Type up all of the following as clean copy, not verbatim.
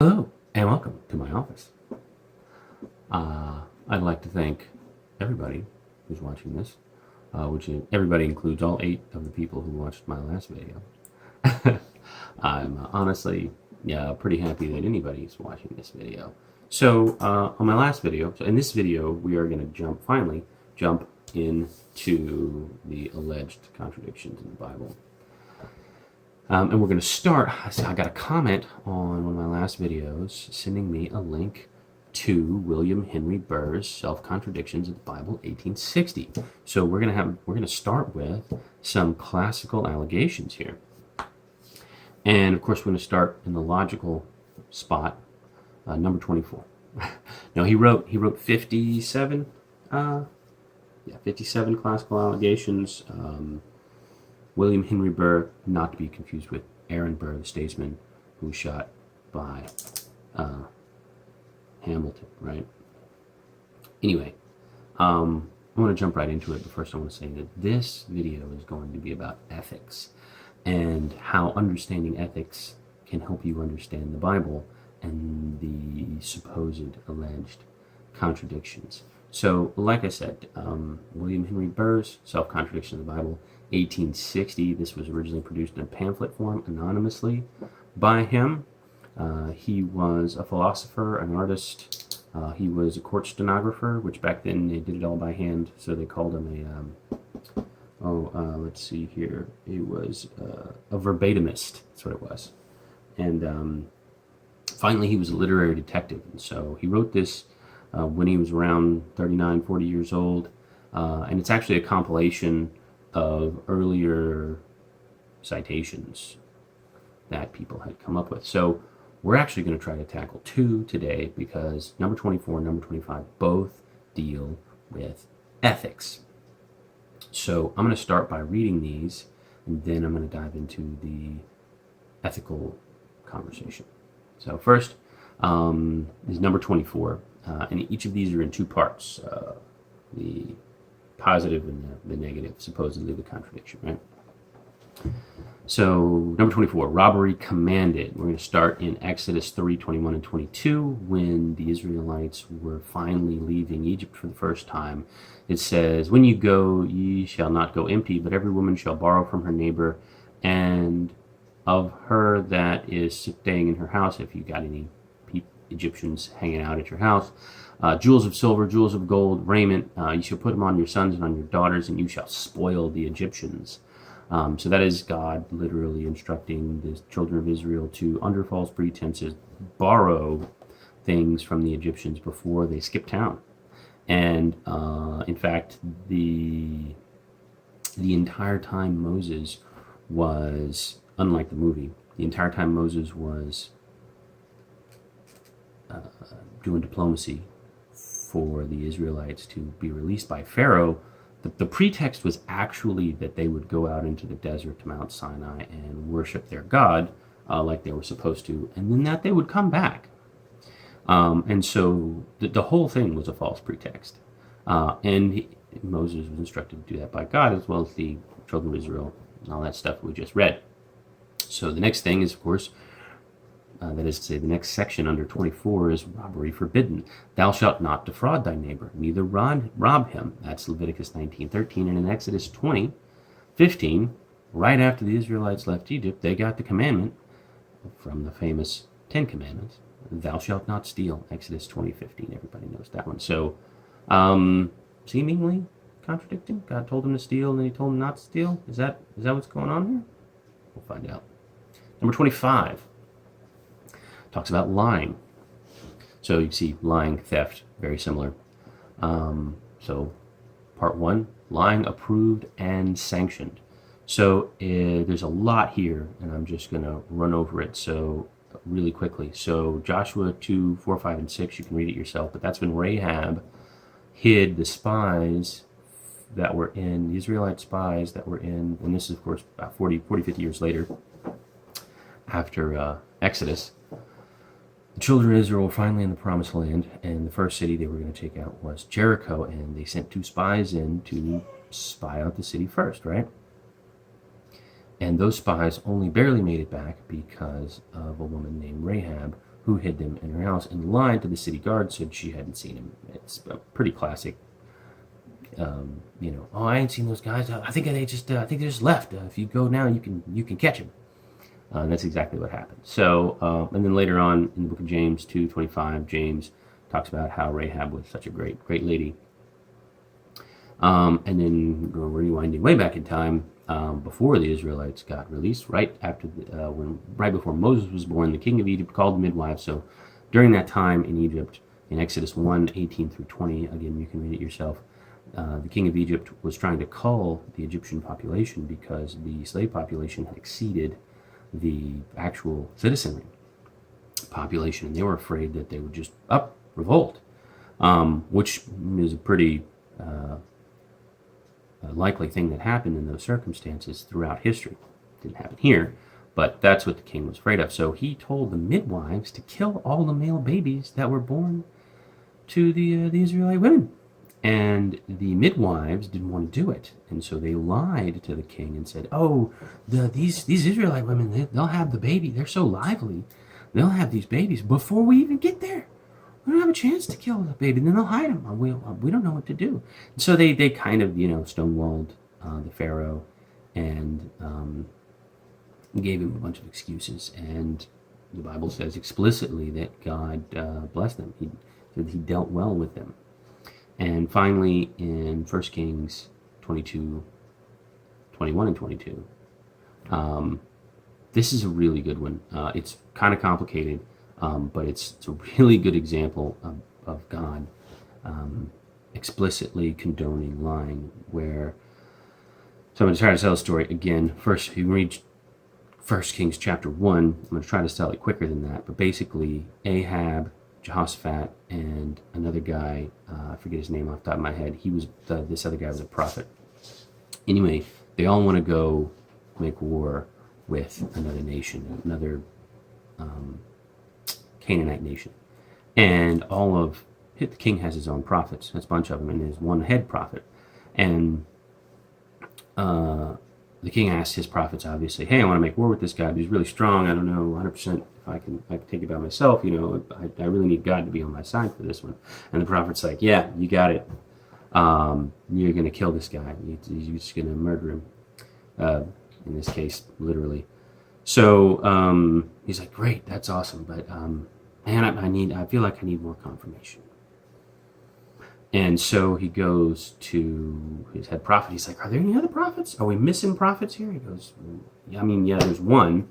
Hello, and welcome to my office. I'd like to thank everybody who's watching this, everybody includes all 8 of the people who watched my last video. I'm honestly pretty happy that anybody's watching this video. So, on my last video, so in this video, we are going to finally jump into the alleged contradictions in the Bible. And we're going to start. I got a comment on one of my last videos sending me a link to William Henry Burr's Self-Contradictions of the Bible, 1860. So we're going to start with some classical allegations here. And of course, we're going to start in the logical spot, number 24. No, he wrote 57 57 classical allegations. William Henry Burr, not to be confused with Aaron Burr, the statesman who was shot by Hamilton, right? Anyway, I want to jump right into it, but first I want to say that this video is going to be about ethics and how understanding ethics can help you understand the Bible and the supposed alleged contradictions. So, like I said, William Henry Burr's Self-Contradiction of the Bible, 1860. This was originally produced in a pamphlet form anonymously by him. He was a philosopher, an artist. He was a court stenographer, which back then they did it all by hand, so they called him let's see here. He was a verbatimist. That's what it was. And finally, he was a literary detective. And so he wrote this when he was around 39, 40 years old. And it's actually a compilation of earlier citations that people had come up with. So we're actually going to try to tackle 2 today because number 24 and number 25 both deal with ethics. So I'm going to start by reading these, and then I'm going to dive into the ethical conversation. So first is number 24, and each of these are in 2 parts. The positive and the negative, supposedly the contradiction, right? So, number 24, robbery commanded. We're going to start in Exodus 3, 21 and 22, when the Israelites were finally leaving Egypt for the first time. It says, when you go, ye shall not go empty, but every woman shall borrow from her neighbor, and of her that is staying in her house, if you got any Egyptians hanging out at your house, jewels of silver, jewels of gold, raiment, you shall put them on your sons and on your daughters, and you shall spoil the Egyptians. So that is God literally instructing the children of Israel to, under false pretenses, borrow things from the Egyptians before they skip town. And in fact, the entire time Moses was, unlike the movie, the entire time Moses was doing diplomacy for the Israelites to be released by Pharaoh, the pretext was actually that they would go out into the desert to Mount Sinai and worship their God like they were supposed to, and then that they would come back. And so the whole thing was a false pretext. And Moses was instructed to do that by God, as well as the children of Israel and all that stuff we just read. So the next thing is, of course, that is to say, the next section under 24 is robbery forbidden. Thou shalt not defraud thy neighbor, neither rob him. That's Leviticus 19:13. And in Exodus 20:15, right after the Israelites left Egypt, they got the commandment from the famous 10 Commandments. Thou shalt not steal. Exodus 20:15. Everybody knows that one. So, seemingly contradicting. God told him to steal, and then he told him not to steal. Is that what's going on here? We'll find out. Number 25. Talks about lying. So you see lying, theft, very similar. So part 1, lying approved and sanctioned. So there's a lot here, and I'm just going to run over it so really quickly. So Joshua 2, 4, 5, and 6, you can read it yourself, but that's when Rahab hid the spies that were in, the Israelite spies that were in, and this is of course about 40, 50 years later after Exodus. The children of Israel were finally in the promised land, and the first city they were going to take out was Jericho, and they sent 2 spies in to spy out the city first, right? And those spies only barely made it back because of a woman named Rahab who hid them in her house and lied to the city guard, said she hadn't seen him. It's a pretty classic. Oh, I ain't seen those guys. I think they just left. If you go now, you can catch them. That's exactly what happened. So, and then later on in the book of James 2:25, James talks about how Rahab was such a great lady. And then rewinding way back in time, before the Israelites got released, right before Moses was born, the king of Egypt called the midwives. So during that time in Egypt, in Exodus 1:18 through 20, again, you can read it yourself, the king of Egypt was trying to cull the Egyptian population because the slave population had exceeded the actual citizenry population, and they were afraid that they would just revolt, which is a pretty likely thing that happened in those circumstances throughout history. Didn't happen here, but that's what the king was afraid of. So he told the midwives to kill all the male babies that were born to the Israelite women. And the midwives didn't want to do it, and so they lied to the king and said, "Oh, these Israelite women, they'll have the baby. They're so lively, they'll have these babies before we even get there. We don't have a chance to kill the baby. Then they'll hide them. We don't know what to do." And so they kind of stonewalled the Pharaoh and gave him a bunch of excuses. And the Bible says explicitly that God blessed them. He dealt well with them. And finally, in 1 Kings 22, 21 and 22, this is a really good one. It's kind of complicated, but it's a really good example of God explicitly condoning lying. So I'm going to try to tell the story again. First, you read 1 Kings chapter 1. I'm going to try to tell it quicker than that. But basically, Ahab, Jehoshaphat, and another guy, I forget his name off the top of my head. This other guy was a prophet. Anyway, they all want to go make war with another nation, another Canaanite nation. And the king has his own prophets. That's a bunch of them, and there's one head prophet. And the king asked his prophets, obviously, "Hey, I want to make war with this guy, but he's really strong. I don't know 100% if I can take it by myself. I really need God to be on my side for this one." And the prophet's like, "Yeah, you got it. You're going to kill this guy. You're just going to murder him." In this case, literally. So he's like, "Great, that's awesome, but man, I feel like I need more confirmation." And so he goes to his head prophet. He's like, "Are there any other prophets? Are we missing prophets here?" He goes, "Yeah, there's one."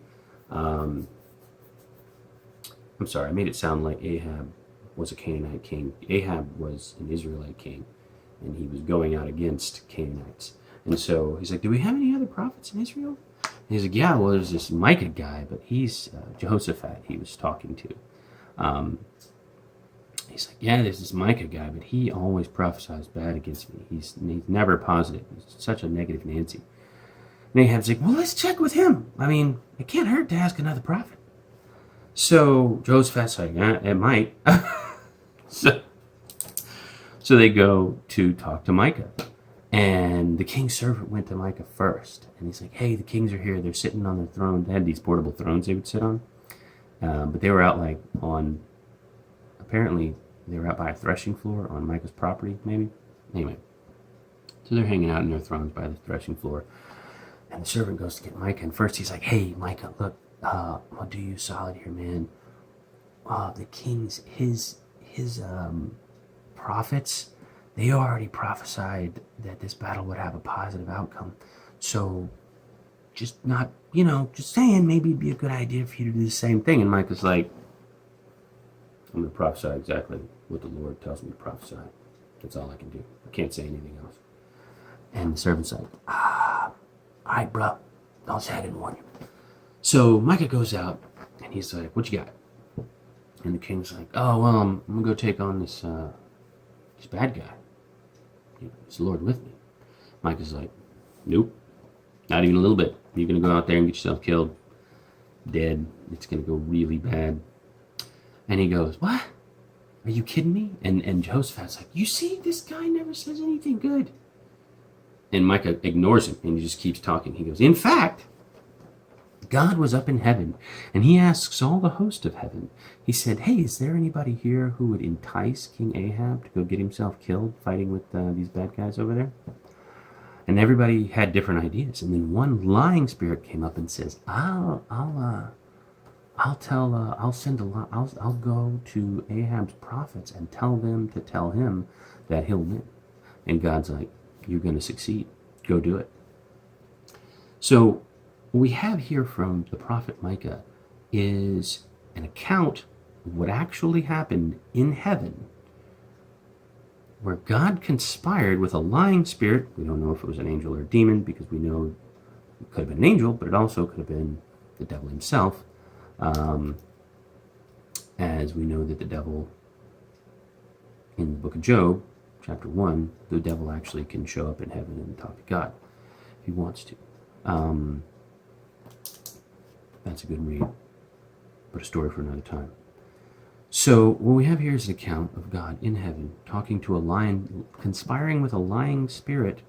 I'm sorry, I made it sound like Ahab was a Canaanite king. Ahab was an Israelite king, and he was going out against Canaanites. And so he's like, "Do we have any other prophets in Israel?" And he's like, "Yeah, well, there's this Micah guy, but he's Jehoshaphat he was talking to. He's like, "Yeah, there's this Micah guy, but he always prophesies bad against me. He's never positive. He's such a negative Nancy." And Ahab's like, "Well, let's check with him. It can't hurt to ask another prophet." So Jehoshaphat's like, "It might." So they go to talk to Micah. And the king's servant went to Micah first. And he's like, "Hey, the kings are here. They're sitting on their throne." They had these portable thrones they would sit on. But they were out apparently they were out by a threshing floor on Micah's property, maybe. Anyway, so they're hanging out in their thrones by the threshing floor. And the servant goes to get Micah. And first he's like, "Hey, Micah, look, I'll do you solid here, man. The kings, his prophets, they already prophesied that this battle would have a positive outcome. So just saying, maybe it'd be a good idea for you to do the same thing." And Micah's like, "I'm going to prophesy exactly what the Lord tells me to prophesy. That's all I can do. I can't say anything else." And the servant's like, "All right, bro. Don't say I didn't warn you." So Micah goes out, and he's like, "What you got?" And the king's like, "Oh, well, I'm going to go take on this bad guy. Is the Lord with me?" Micah's like, "Nope, not even a little bit. You're going to go out there and get yourself killed, dead. It's going to go really bad." And he goes, "What? Are you kidding me?" And Jehoshaphat's like, "You see, this guy never says anything good." And Micah ignores him, and he just keeps talking. He goes, "In fact, God was up in heaven, and he asks all the host of heaven. He said, hey, is there anybody here who would entice King Ahab to go get himself killed fighting with these bad guys over there? And everybody had different ideas. And then one lying spirit came up and says, I'll go to Ahab's prophets and tell them to tell him that he'll win. And God's like, you're going to succeed. Go do it. So what we have here from the prophet Micah is an account of what actually happened in heaven, where God conspired with a lying spirit. We don't know if it was an angel or a demon, because we know it could have been an angel, but it also could have been the devil himself. As we know that the devil, in the book of Job, chapter 1, the devil actually can show up in heaven and talk to God if he wants to. That's a good read, but a story for another time. So what we have here is an account of God in heaven talking to a lion, conspiring with a lying spirit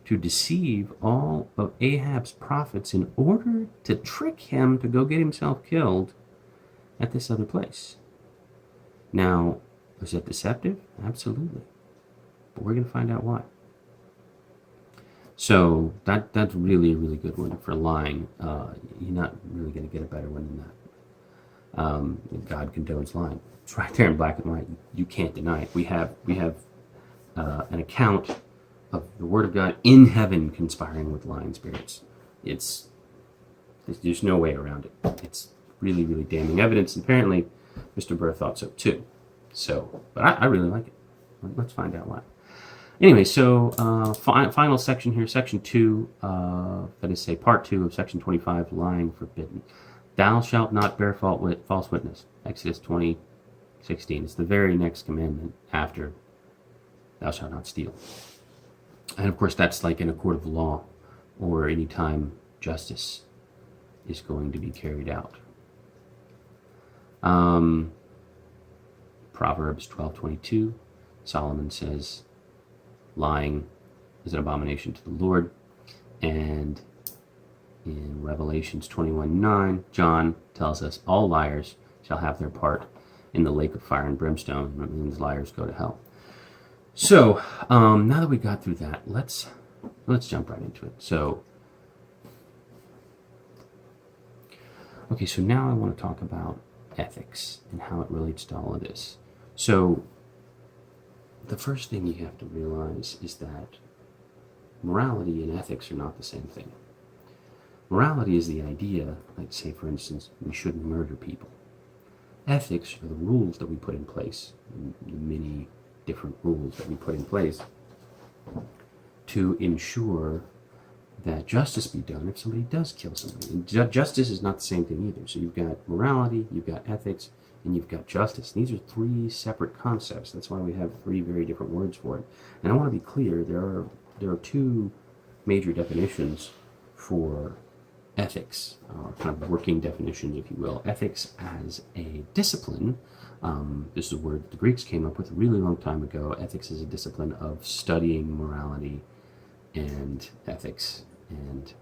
to deceive all of Ahab's prophets in order to trick him to go get himself killed at this other place. Now, was that deceptive? Absolutely. But we're going to find out why. So that's really a really good one for lying. You're not really going to get a better one than that. God condones lying. It's right there in black and white. You can't deny it. We have an account of the Word of God in heaven conspiring with lying spirits. There's no way around it. It's really, really damning evidence. And apparently, Mr. Burr thought so too. So, but I really like it. Let's find out why. Anyway, so final section here, section 2, that is, say, part 2 of section 25, lying forbidden. Thou shalt not bear false witness, Exodus 20:16. It's the very next commandment after thou shalt not steal. And of course, that's like in a court of law or any time justice is going to be carried out. Proverbs 12:22, Solomon says, lying is an abomination to the Lord. And in Revelations 21:9, John tells us all liars shall have their part in the lake of fire and brimstone. That means liars go to hell. So now that we got through that, let's jump right into it. So, okay, so now I want to talk about ethics and how it relates to all of this. So the first thing you have to realize is that morality and ethics are not the same thing. Morality is the idea, like, say, for instance, we shouldn't murder people. Ethics are the rules that we put in place, the many different rules that we put in place to ensure that justice be done if somebody does kill somebody. And justice is not the same thing either. So you've got morality, you've got ethics, and you've got justice. These are three separate concepts. That's why we have three very different words for it. And I want to be clear, there are two major definitions for ethics, or kind of working definitions, if you will. Ethics as a discipline. This is a word the Greeks came up with a really long time ago. Ethics is a discipline of studying morality and ethics and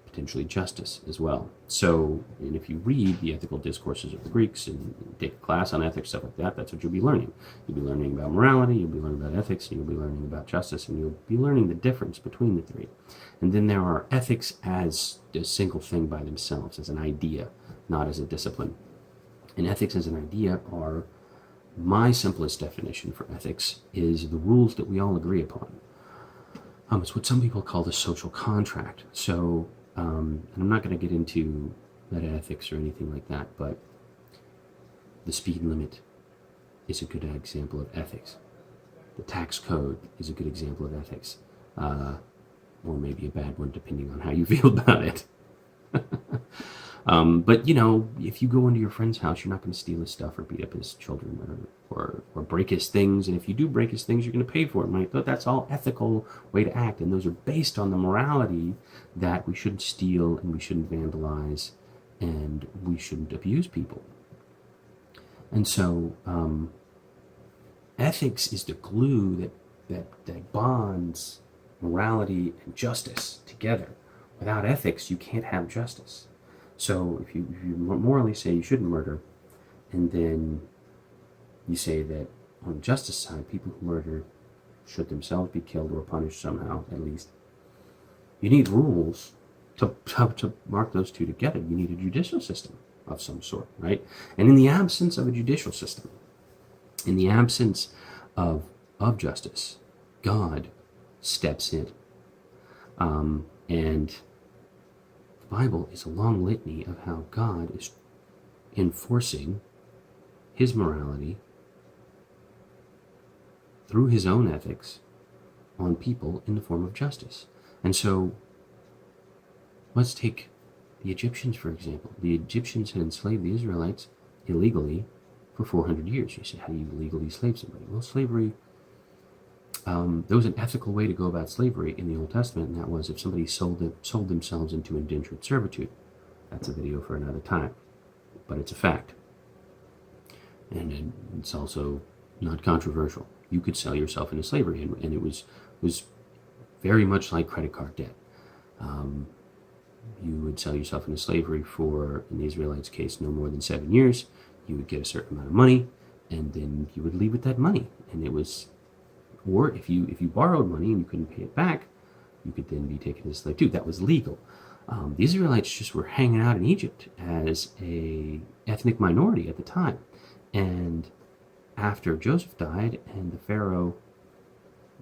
potentially justice as well. So, and if you read the ethical discourses of the Greeks and take a class on ethics, stuff like that, that's what you'll be learning. You'll be learning about morality, you'll be learning about ethics, and you'll be learning about justice, and you'll be learning the difference between the three. And then there are ethics as a single thing by themselves, as an idea, not as a discipline. And ethics as an idea are, my simplest definition for ethics is the rules that we all agree upon. It's what some people call the social contract. So, and I'm not going to get into meta-ethics or anything like that, but the speed limit is a good example of ethics. The tax code is a good example of ethics, or maybe a bad one, depending on how you feel about it. But, you know, if you go into your friend's house, you're not going to steal his stuff or beat up his children or break his things. And if you do break his things, you're going to pay for it, right? But that's all ethical way to act. And those are based on the morality that we shouldn't steal and we shouldn't vandalize and we shouldn't abuse people. And so ethics is the glue that bonds morality and justice together. Without ethics, you can't have justice. So if you morally say you shouldn't murder, and then you say that on the justice side, people who murder should themselves be killed or punished somehow, at least, you need rules to mark those two together. You need a judicial system of some sort, right? And in the absence of a judicial system, in the absence of justice, God steps in. And the Bible is a long litany of how God is enforcing his morality through his own ethics on people in the form of justice. And so let's take the Egyptians, for example. The Egyptians had enslaved the Israelites illegally for 400 years. You say, how do you legally slave somebody? Well, slavery, there was an ethical way to go about slavery in the Old Testament, and that was if somebody sold themselves into indentured servitude. That's a video for another time, but it's a fact. And it's also not controversial. You could sell yourself into slavery, and it was very much like credit card debt. You would sell yourself into slavery for, in the Israelites' case, no more than 7 years. You would get a certain amount of money, and then you would leave with that money. And it was, or if you borrowed money and you couldn't pay it back, you could then be taken as a slave too. That was legal. The Israelites just were hanging out in Egypt as a ethnic minority at the time. And after Joseph died and the Pharaoh,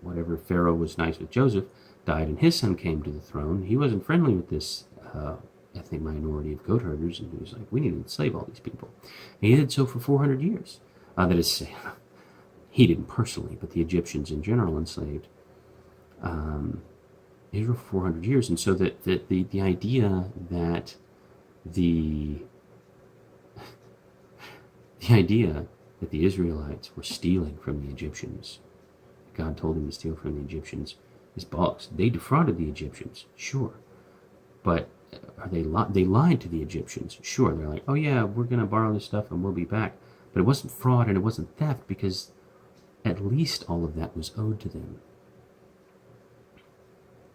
whatever Pharaoh was nice with Joseph, died and his son came to the throne, he wasn't friendly with this ethnic minority of goat herders, and he was like, we need to enslave all these people. And he did so for 400 years. That is to say, he didn't personally, but the Egyptians in general enslaved Israel for 400 years. And so that the idea that the idea that the Israelites were stealing from the Egyptians, God told them to steal from the Egyptians, is bollocks. They defrauded the Egyptians, sure, but they lied to the Egyptians, sure. They're like, oh yeah, we're going to borrow this stuff and we'll be back. But it wasn't fraud and it wasn't theft, because at least all of that was owed to them.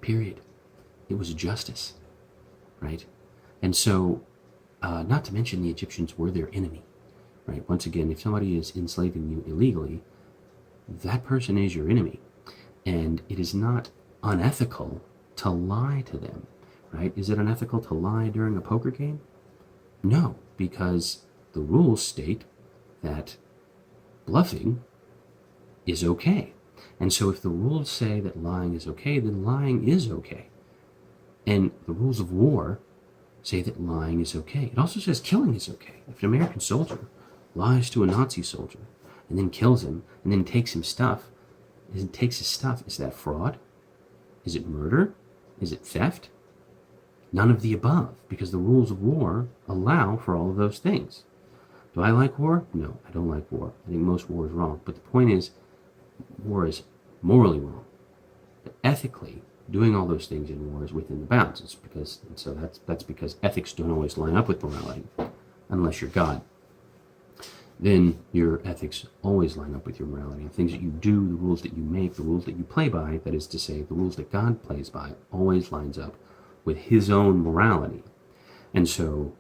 Period. It was justice, right? And so, not to mention the Egyptians were their enemy, right? Once again, if somebody is enslaving you illegally, that person is your enemy. And it is not unethical to lie to them, right? Is it unethical to lie during a poker game? No, because the rules state that bluffing is okay. And so if the rules say that lying is okay, then lying is okay. And the rules of war say that lying is okay. It also says killing is okay. If an American soldier lies to a Nazi soldier and then kills him and then takes his stuff, is that fraud? Is it murder? Is it theft? None of the above, because the rules of war allow for all of those things. Do I like war? No, I don't like war. I think most war is wrong. But the point is, war is morally wrong. But ethically, doing all those things in war is within the bounds. That's because ethics don't always line up with morality, unless you're God. Then your ethics always line up with your morality. The things that you do, the rules that you make, the rules that you play by, that is to say, the rules that God plays by, always lines up with his own morality. And so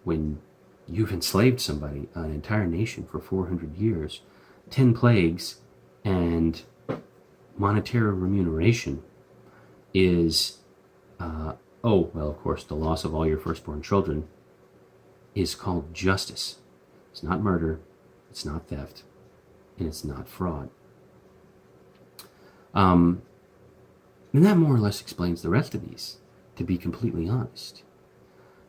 when you've enslaved somebody, an entire nation for 400 years, 10 plagues, and monetary remuneration is, of course, the loss of all your firstborn children, is called justice. It's not murder, it's not theft, and it's not fraud. And that more or less explains the rest of these, to be completely honest.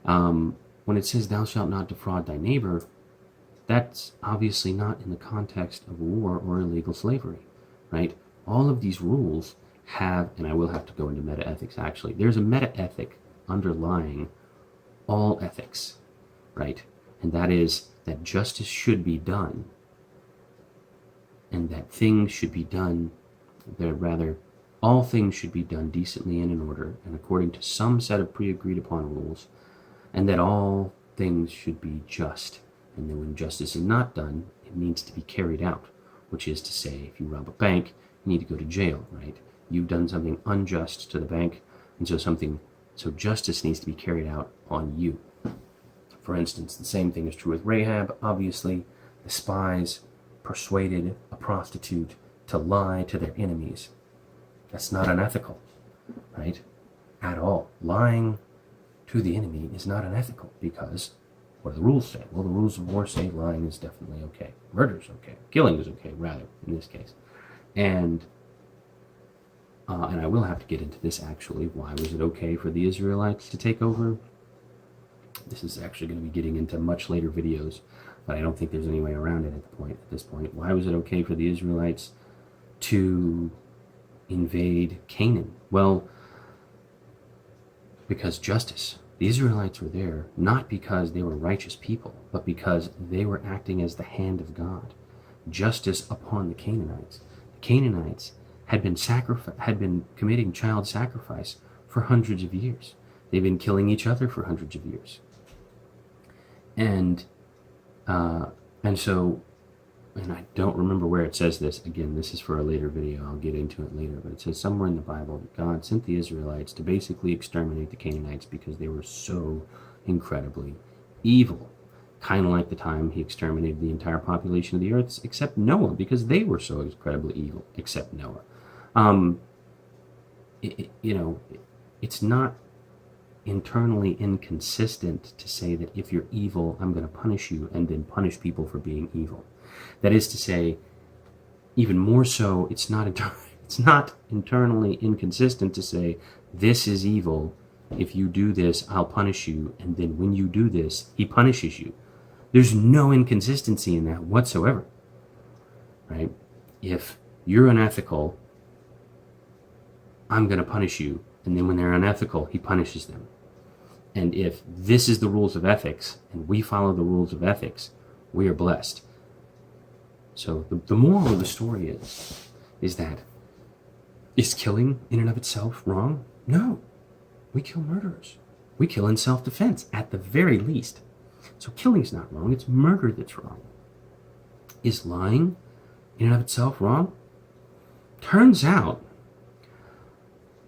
When it says, thou shalt not defraud thy neighbor, that's obviously not in the context of war or illegal slavery, right? All of these rules have, and I will have to go into meta-ethics actually, there's a meta-ethic underlying all ethics, right? And that is that justice should be done, and that things should be done, all things should be done decently and in order, and according to some set of pre-agreed upon rules, and that all things should be just. And then when justice is not done, it needs to be carried out, which is to say, if you rob a bank, you need to go to jail, right? You've done something unjust to the bank, and so justice needs to be carried out on you. For instance, the same thing is true with Rahab. Obviously, the spies persuaded a prostitute to lie to their enemies. That's not unethical, right? At all. Lying to the enemy is not unethical because what do the rules say? Well, the rules of war say lying is definitely okay. Murder is okay. Killing is okay, rather, in this case. And I will have to get into this actually. Why was it okay for the Israelites to take over? This is actually going to be getting into much later videos, but I don't think there's any way around it at this point. Why was it okay for the Israelites to invade Canaan? Well, because justice. The Israelites were there not because they were righteous people, but because they were acting as the hand of God. Justice upon the Canaanites. The Canaanites had been committing child sacrifice for hundreds of years. They've been killing each other for hundreds of years. And so, and I don't remember where it says this. Again, this is for a later video. I'll get into it later. But it says somewhere in the Bible that God sent the Israelites to basically exterminate the Canaanites because they were so incredibly evil. Kind of like the time he exterminated the entire population of the earth except Noah, because they were so incredibly evil, except Noah. It's not internally inconsistent to say that if you're evil, I'm going to punish you and then punish people for being evil. That is to say, even more so, it's not internally inconsistent to say, this is evil. If you do this, I'll punish you. And then when you do this, he punishes you. There's no inconsistency in that whatsoever, right? If you're unethical, I'm going to punish you. And then when they're unethical, he punishes them. And if this is the rules of ethics, and we follow the rules of ethics, we are blessed. So the moral of the story is that, is killing in and of itself wrong? No. We kill murderers. We kill in self-defense, at the very least. So killing's not wrong, it's murder that's wrong. Is lying in and of itself wrong? Turns out,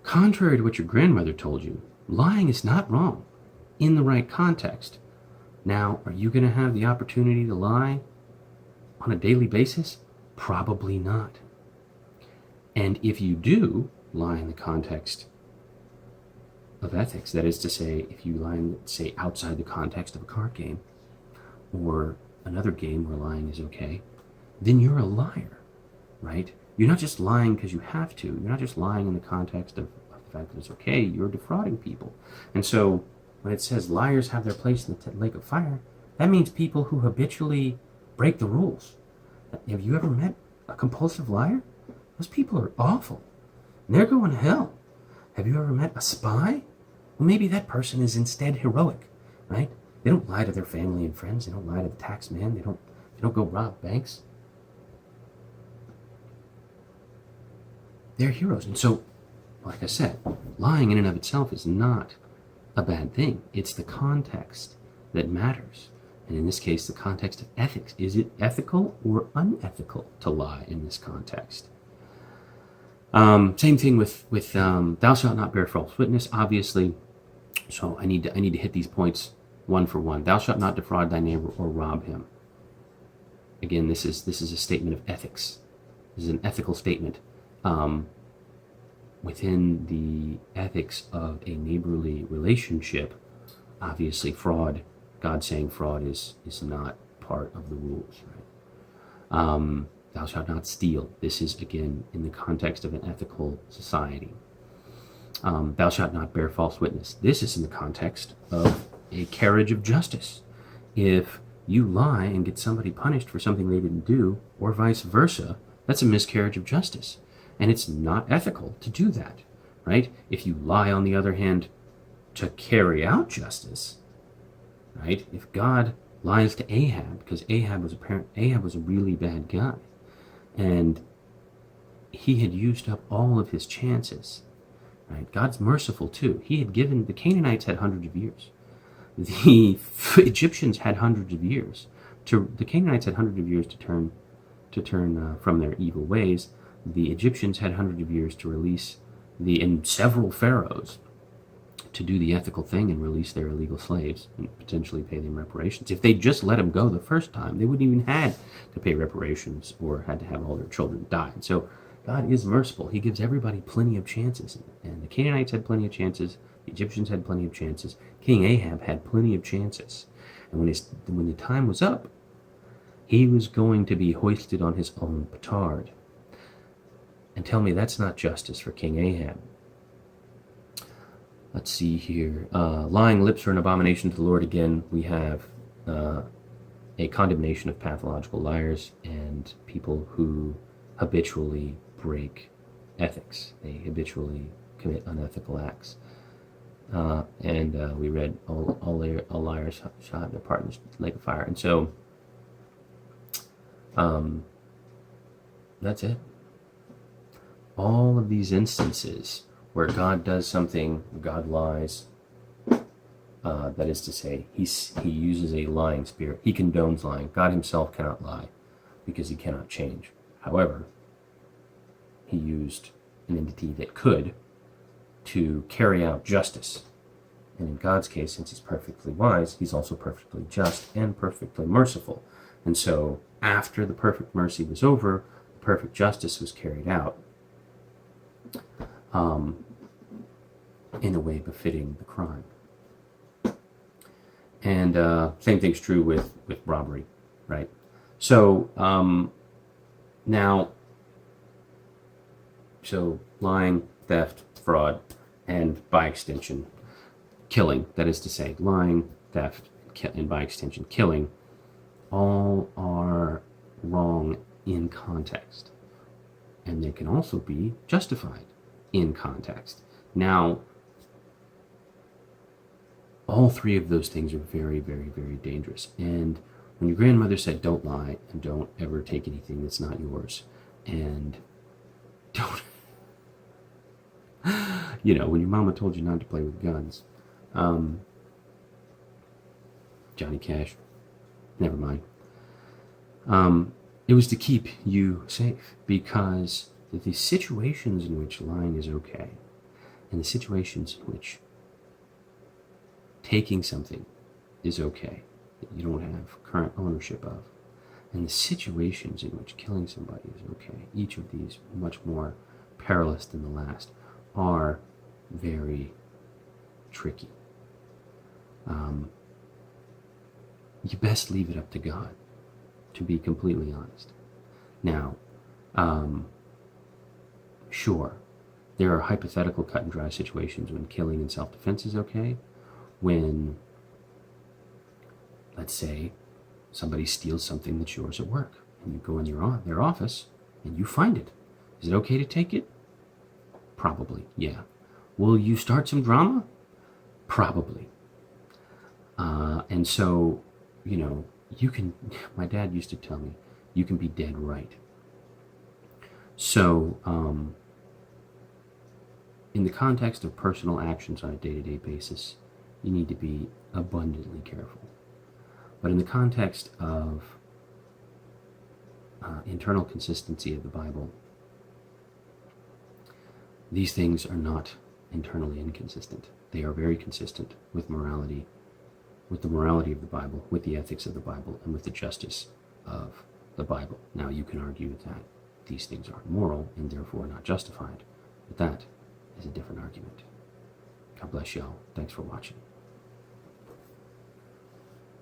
contrary to what your grandmother told you, lying is not wrong in the right context. Now, are you going to have the opportunity to lie on a daily basis? Probably not. And if you do lie in the context of ethics, that is to say, if you lie, say, outside the context of a card game or another game where lying is okay, then you're a liar, right? You're not just lying because you have to. You're not just lying in the context of the fact that it's okay. You're defrauding people. And so when it says liars have their place in the lake of fire, that means people who habitually break the rules. Have you ever met a compulsive liar? Those people are awful. And they're going to hell. Have you ever met a spy? Well, maybe that person is instead heroic, right? They don't lie to their family and friends. They don't lie to the tax man. They don't go rob banks. They're heroes. And so, like I said, lying in and of itself is not a bad thing. It's the context that matters. And in this case, the context of ethics. Is it ethical or unethical to lie in this context? Same thing with thou shalt not bear false witness, obviously. So I need to hit these points one for one. Thou shalt not defraud thy neighbor or rob him. Again, this is a statement of ethics. This is an ethical statement. Within the ethics of a neighborly relationship, obviously fraud, God saying fraud is not part of the rules, right? Thou shalt not steal. This is, again, in the context of an ethical society. Thou shalt not bear false witness. This is in the context of a carriage of justice. If you lie and get somebody punished for something they didn't do, or vice versa, that's a miscarriage of justice. And it's not ethical to do that, right? If you lie, on the other hand, to carry out justice, right? If God lies to Ahab, because Ahab was a really bad guy, and he had used up all of his chances, right? God's merciful too. He had given, the Canaanites had hundreds of years. The Egyptians had hundreds of years. The Canaanites had hundreds of years to turn from their evil ways. The Egyptians had hundreds of years to release and several pharaohs to do the ethical thing and release their illegal slaves and potentially pay them reparations. If they just let them go the first time, they wouldn't even had to pay reparations or had to have all their children die. So God is merciful. He gives everybody plenty of chances. And the Canaanites had plenty of chances. The Egyptians had plenty of chances. King Ahab had plenty of chances. And when the time was up, he was going to be hoisted on his own petard. And tell me that's not justice for King Ahab. Let's see here. Lying lips are an abomination to the Lord. Again, we have a condemnation of pathological liars and people who habitually break ethics. They habitually commit unethical acts. And we read all liars shall have their part in the lake of fire. And so that's it. All of these instances where God does something, God lies, that is to say, he uses a lying spirit. He condones lying. God himself cannot lie because he cannot change. However, he used an entity that could to carry out justice. And in God's case, since he's perfectly wise, he's also perfectly just and perfectly merciful. And so after the perfect mercy was over, the perfect justice was carried out in a way befitting the crime. And same thing's true with robbery, right? So so lying, theft, fraud, and by extension, killing, that is to say, lying, theft, and by extension, killing, all are wrong in context. And they can also be justified in context. Now, all three of those things are very, very, very dangerous. And when your grandmother said, don't lie and don't ever take anything that's not yours, and don't, when your mama told you not to play with guns, Johnny Cash, never mind. It was to keep you safe, because the situations in which lying is okay, and the situations in which taking something is okay that you don't have current ownership of, and the situations in which killing somebody is okay, each of these much more perilous than the last, are very tricky. You best leave it up to God, to be completely honest. Now, sure, there are hypothetical cut and dry situations when killing in self-defense is okay. When, let's say, somebody steals something that's yours at work, and you go in their office and you find it. Is it okay to take it? Probably, yeah. Will you start some drama? Probably. And so, you can, my dad used to tell me, you can be dead right. So, in the context of personal actions on a day-to-day basis, you need to be abundantly careful. But in the context of internal consistency of the Bible, these things are not internally inconsistent. They are very consistent with morality, with the morality of the Bible, with the ethics of the Bible, and with the justice of the Bible. Now, you can argue that these things aren't moral and therefore not justified, but that is a different argument. God bless y'all. Thanks for watching.